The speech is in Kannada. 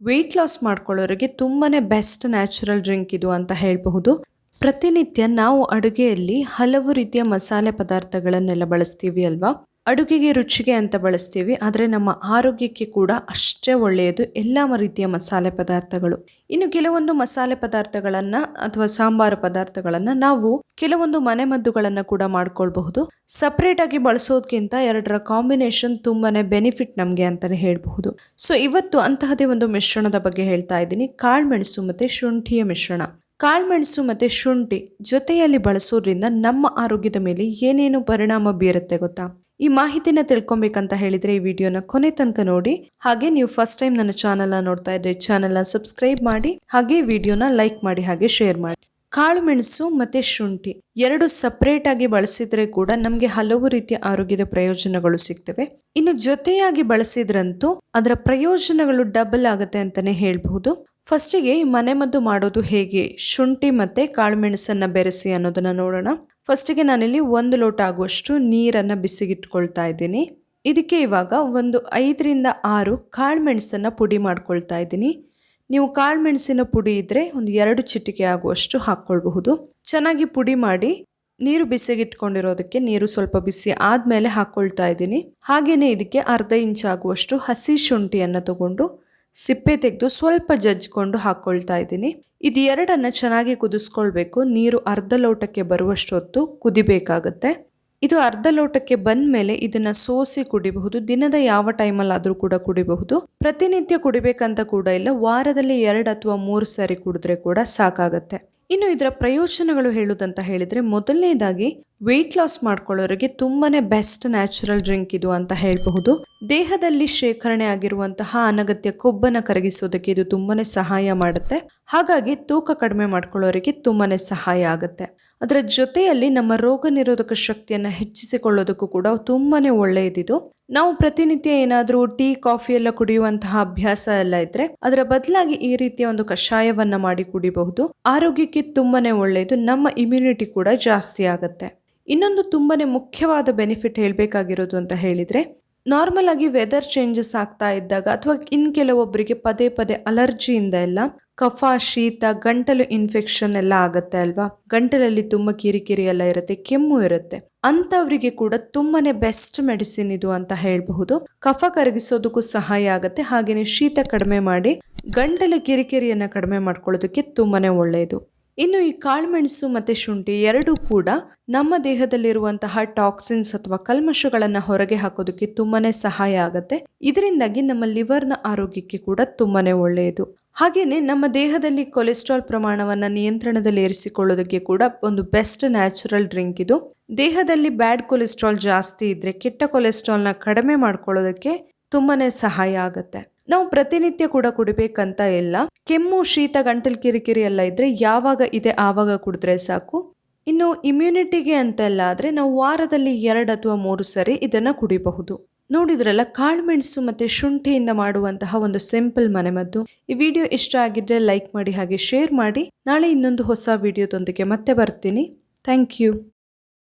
ವೆಯ್ಟ್ ಲಾಸ್ ಮಾಡ್ಕೊಳ್ಳೋರಿಗೆ ತುಂಬಾನೇ ಬೆಸ್ಟ್ ನ್ಯಾಚುರಲ್ ಡ್ರಿಂಕ್ ಇದು ಅಂತ ಹೇಳಬಹುದು. ಪ್ರತಿನಿತ್ಯ ನಾವು ಅಡುಗೆಯಲ್ಲಿ ಹಲವು ರೀತಿಯ ಮಸಾಲೆ ಪದಾರ್ಥಗಳನ್ನೆಲ್ಲ ಬಳಸ್ತೀವಿ ಅಲ್ವಾ. ಅಡುಗೆಗೆ ರುಚಿಗೆ ಅಂತ ಬಳಸ್ತೀವಿ, ಆದರೆ ನಮ್ಮ ಆರೋಗ್ಯಕ್ಕೆ ಕೂಡ ಅಷ್ಟೇ ಒಳ್ಳೆಯದು ಎಲ್ಲ ರೀತಿಯ ಮಸಾಲೆ ಪದಾರ್ಥಗಳು. ಇನ್ನು ಕೆಲವೊಂದು ಮಸಾಲೆ ಪದಾರ್ಥಗಳನ್ನ ಅಥವಾ ಸಾಂಬಾರು ಪದಾರ್ಥಗಳನ್ನ ನಾವು ಕೆಲವೊಂದು ಮನೆಮದ್ದುಗಳನ್ನ ಕೂಡ ಮಾಡ್ಕೊಳ್ಬಹುದು. ಸಪರೇಟ್ ಆಗಿ ಬಳಸೋದಕ್ಕಿಂತ ಎರಡರ ಕಾಂಬಿನೇಷನ್ ತುಂಬಾನೇ ಬೆನಿಫಿಟ್ ನಮಗೆ ಅಂತಾನೆ ಹೇಳಬಹುದು. ಸೊ ಇವತ್ತು ಅಂತಹದೇ ಒಂದು ಮಿಶ್ರಣದ ಬಗ್ಗೆ ಹೇಳ್ತಾ ಇದ್ದೀನಿ. ಕಾಳುಮೆಣಸು ಮತ್ತೆ ಶುಂಠಿಯ ಮಿಶ್ರಣ. ಕಾಳುಮೆಣಸು ಮತ್ತೆ ಶುಂಠಿ ಜೊತೆಯಲ್ಲಿ ಬಳಸೋದ್ರಿಂದ ನಮ್ಮ ಆರೋಗ್ಯದ ಮೇಲೆ ಏನೇನು ಪರಿಣಾಮ ಬೀರುತ್ತೆ ಗೊತ್ತಾ? ಈ ಮಾಹಿತಿನ ತಿಳ್ಕೊಬೇಕಂತ ಹೇಳಿದ್ರೆ ಈ ವಿಡಿಯೋನ ಕೊನೆ ತನಕ ನೋಡಿ. ಹಾಗೆ ನೀವು ಫಸ್ಟ್ ಟೈಮ್ ನನ್ನ ಚಾನೆಲ್ನ ನೋಡ್ತಾ ಇದ್ರೆ ಚಾನೆಲ್ನ ಸಬ್ಸ್ಕ್ರೈಬ್ ಮಾಡಿ, ಹಾಗೆ ವಿಡಿಯೋನ ಲೈಕ್ ಮಾಡಿ, ಹಾಗೆ ಶೇರ್ ಮಾಡಿ. ಕಾಳುಮೆಣಸು ಮತ್ತೆ ಶುಂಠಿ ಎರಡು ಸಪರೇಟ್ ಆಗಿ ಬಳಸಿದ್ರೆ ಕೂಡ ನಮಗೆ ಹಲವು ರೀತಿಯ ಆರೋಗ್ಯದ ಪ್ರಯೋಜನಗಳು ಸಿಗ್ತವೆ. ಇನ್ನು ಜೊತೆಯಾಗಿ ಬಳಸಿದ್ರಂತೂ ಅದರ ಪ್ರಯೋಜನಗಳು ಡಬಲ್ ಆಗುತ್ತೆ ಅಂತಾನೆ ಹೇಳ್ಬಹುದು. ಫಸ್ಟಿಗೆ ಮನೆಮದ್ದು ಮಾಡೋದು ಹೇಗೆ, ಶುಂಠಿ ಮತ್ತೆ ಕಾಳುಮೆಣಸನ್ನ ಬೆರೆಸಿ ಅನ್ನೋದನ್ನ ನೋಡೋಣ. ಫಸ್ಟಿಗೆ ನಾನಿಲ್ಲಿ 1 ಲೋಟ ಆಗುವಷ್ಟು ನೀರನ್ನ ಬಿಸಿಗಿಟ್ಕೊಳ್ತಾ ಇದ್ದೀನಿ. ಇದಕ್ಕೆ ಇವಾಗ ಒಂದು 5ರಿಂದ 6 ಕಾಳುಮೆಣಸನ್ನ ಪುಡಿ ಮಾಡ್ಕೊಳ್ತಾ ಇದ್ದೀನಿ. ನೀವು ಕಾಳುಮೆಣಸಿನ ಪುಡಿ ಇದ್ರೆ ಒಂದು 2 ಚಿಟಿಕೆ ಆಗುವಷ್ಟು ಹಾಕ್ಕೊಳ್ಬಹುದು. ಚೆನ್ನಾಗಿ ಪುಡಿ ಮಾಡಿ ನೀರು ಬಿಸಿಗಿಟ್ಕೊಂಡಿರೋದಕ್ಕೆ ನೀರು ಸ್ವಲ್ಪ ಬಿಸಿ ಆದ್ಮೇಲೆ ಹಾಕ್ಕೊಳ್ತಾ ಇದ್ದೀನಿ. ಹಾಗೇನೆ ಇದಕ್ಕೆ 1/2 ಇಂಚ್ ಆಗುವಷ್ಟು ಹಸಿ ಶುಂಠಿಯನ್ನ ತಗೊಂಡು ಸಿಪ್ಪೆ ತೆಗೆದು ಸ್ವಲ್ಪ ಜಜ್ಜಿಕೊಂಡು ಹಾಕ್ಕೊಳ್ತಾ ಇದ್ದೀನಿ. ಇದು ಎರಡನ್ನ ಚೆನ್ನಾಗಿ ಕುದಿಸ್ಕೊಳ್ಬೇಕು. ನೀರು 1/2 ಲೋಟಕ್ಕೆ ಬರುವಷ್ಟೊತ್ತು ಕುದಿಬೇಕಾಗತ್ತೆ. ಇದು 1/2 ಲೋಟಕ್ಕೆ ಬಂದ ಮೇಲೆ ಇದನ್ನ ಸೋಸಿ ಕುಡಿಬಹುದು. ದಿನದ ಯಾವ ಟೈಮಲ್ಲಾದ್ರೂ ಕೂಡ ಕುಡಿಬಹುದು. ಪ್ರತಿನಿತ್ಯ ಕುಡಿಬೇಕಂತ ಕೂಡ ಇಲ್ಲ. ವಾರದಲ್ಲಿ 2 ಅಥವಾ 3 ಸಾರಿ ಕುಡಿದ್ರೆ ಕೂಡ ಸಾಕಾಗತ್ತೆ. ಇನ್ನು ಇದರ ಪ್ರಯೋಜನಗಳು ಹೇಳುವುದಂತ ಹೇಳಿದ್ರೆ, ಮೊದಲನೇದಾಗಿ ವೆಯ್ಟ್ ಲಾಸ್ ಮಾಡ್ಕೊಳ್ಳೋರಿಗೆ ತುಂಬಾನೇ ಬೆಸ್ಟ್ ನ್ಯಾಚುರಲ್ ಡ್ರಿಂಕ್ ಇದು ಅಂತ ಹೇಳಬಹುದು. ದೇಹದಲ್ಲಿ ಶೇಖರಣೆ ಆಗಿರುವಂತಹ ಅನಗತ್ಯ ಕೊಬ್ಬನ್ನ ಕರಗಿಸೋದಕ್ಕೆ ಇದು ತುಂಬಾನೇ ಸಹಾಯ ಮಾಡುತ್ತೆ. ಹಾಗಾಗಿ ತೂಕ ಕಡಿಮೆ ಮಾಡ್ಕೊಳ್ಳೋರಿಗೆ ತುಂಬಾನೇ ಸಹಾಯ ಆಗುತ್ತೆ. ಅದರ ಜೊತೆಯಲ್ಲಿ ನಮ್ಮ ರೋಗ ನಿರೋಧಕ ಶಕ್ತಿಯನ್ನ ಹೆಚ್ಚಿಸಿಕೊಳ್ಳೋದಕ್ಕೂ ಕೂಡ ತುಂಬಾನೇ ಒಳ್ಳೆಯದಿದು. ನಾವು ಪ್ರತಿನಿತ್ಯ ಏನಾದ್ರೂ ಟೀ ಕಾಫಿ ಎಲ್ಲ ಕುಡಿಯುವಂತಹ ಅಭ್ಯಾಸ ಎಲ್ಲ ಇದ್ರೆ ಅದರ ಬದಲಾಗಿ ಈ ರೀತಿಯ ಒಂದು ಕಷಾಯವನ್ನ ಮಾಡಿ ಕುಡಿಬಹುದು. ಆರೋಗ್ಯಕ್ಕೆ ತುಂಬಾನೇ ಒಳ್ಳೆಯದು. ನಮ್ಮ ಇಮ್ಯುನಿಟಿ ಕೂಡ ಜಾಸ್ತಿ ಆಗುತ್ತೆ. ಇನ್ನೊಂದು ತುಂಬಾನೇ ಮುಖ್ಯವಾದ ಬೆನಿಫಿಟ್ ಹೇಳ್ಬೇಕಾಗಿರೋದು ಅಂತ ಹೇಳಿದ್ರೆ, ನಾರ್ಮಲ್ ಆಗಿ ವೆದರ್ ಚೇಂಜಸ್ ಆಗ್ತಾ ಇದ್ದಾಗ ಅಥವಾ ಇನ್ ಕೆಲವೊಬ್ಬರಿಗೆ ಪದೇ ಪದೇ ಅಲರ್ಜಿಯಿಂದ ಎಲ್ಲ ಕಫ, ಶೀತ, ಗಂಟಲು ಇನ್ಫೆಕ್ಷನ್ ಎಲ್ಲ ಆಗತ್ತೆ ಅಲ್ವಾ. ಗಂಟಲಲ್ಲಿ ತುಂಬಾ ಕಿರಿಕಿರಿ ಎಲ್ಲ ಇರುತ್ತೆ, ಕೆಮ್ಮು ಇರುತ್ತೆ. ಅಂತವರಿಗೆ ಕೂಡ ತುಂಬಾನೇ ಬೆಸ್ಟ್ ಮೆಡಿಸಿನ್ ಇದು ಅಂತ ಹೇಳಬಹುದು. ಕಫ ಕರಗಿಸೋದಕ್ಕೂ ಸಹಾಯ ಆಗುತ್ತೆ. ಹಾಗೇನೆ ಶೀತ ಕಡಿಮೆ ಮಾಡಿ ಗಂಟಲ ಕಿರಿಕಿರಿಯನ್ನ ಕಡಿಮೆ ಮಾಡ್ಕೊಳ್ಳೋದಕ್ಕೆ ತುಂಬಾನೇ ಒಳ್ಳೆಯದು. ಇನ್ನು ಈ ಕಾಳುಮೆಣಸು ಮತ್ತೆ ಶುಂಠಿ ಎರಡೂ ಕೂಡ ನಮ್ಮ ದೇಹದಲ್ಲಿರುವಂತಹ ಟಾಕ್ಸಿನ್ಸ್ ಅಥವಾ ಕಲ್ಮಶಗಳನ್ನ ಹೊರಗೆ ಹಾಕೋದಕ್ಕೆ ತುಂಬಾನೇ ಸಹಾಯ ಆಗುತ್ತೆ. ಇದರಿಂದಾಗಿ ನಮ್ಮ ಲಿವರ್ನ ಆರೋಗ್ಯಕ್ಕೆ ಕೂಡ ತುಂಬಾನೇ ಒಳ್ಳೆಯದು. ಹಾಗೇನೆ ನಮ್ಮ ದೇಹದಲ್ಲಿ ಕೊಲೆಸ್ಟ್ರಾಲ್ ಪ್ರಮಾಣವನ್ನ ನಿಯಂತ್ರಣದಲ್ಲಿ ಇರಿಸಿಕೊಳ್ಳೋದಕ್ಕೆ ಕೂಡ ಒಂದು ಬೆಸ್ಟ್ ನ್ಯಾಚುರಲ್ ಡ್ರಿಂಕ್ ಇದು. ದೇಹದಲ್ಲಿ ಬ್ಯಾಡ್ ಕೊಲೆಸ್ಟ್ರಾಲ್ ಜಾಸ್ತಿ ಇದ್ರೆ ಕೆಟ್ಟ ಕೊಲೆಸ್ಟ್ರಾಲ್ನ ಕಡಿಮೆ ಮಾಡ್ಕೊಳ್ಳೋದಕ್ಕೆ ತುಂಬಾನೇ ಸಹಾಯ ಆಗುತ್ತೆ. ನಾವು ಪ್ರತಿನಿತ್ಯ ಕೂಡ ಕುಡಿಬೇಕಂತ ಇಲ್ಲ. ಕೆಮ್ಮು, ಶೀತ, ಗಂಟಲು ಕಿರಿಕಿರಿ ಎಲ್ಲ ಇದ್ರೆ ಯಾವಾಗ ಇದೆ ಆವಾಗ ಕುಡಿದ್ರೆ ಸಾಕು. ಇನ್ನು ಇಮ್ಯುನಿಟಿಗೆ ಅಂತೆಲ್ಲ ಆದ್ರೆ ನಾವು ವಾರದಲ್ಲಿ 2 ಅಥವಾ 3 ಸರಿ ಇದನ್ನ ಕುಡಿಬಹುದು. ನೋಡಿದ್ರಲ್ಲ, ಕಾಳುಮೆಣಸು ಮತ್ತೆ ಶುಂಠಿಯಿಂದ ಮಾಡುವಂತಹ ಒಂದು ಸಿಂಪಲ್ ಮನೆಮದ್ದು. ಈ ವಿಡಿಯೋ ಇಷ್ಟ ಆಗಿದ್ರೆ ಲೈಕ್ ಮಾಡಿ, ಹಾಗೆ ಶೇರ್ ಮಾಡಿ. ನಾಳೆ ಇನ್ನೊಂದು ಹೊಸ ವಿಡಿಯೋದೊಂದಿಗೆ ಮತ್ತೆ ಬರ್ತೀನಿ. Thank you.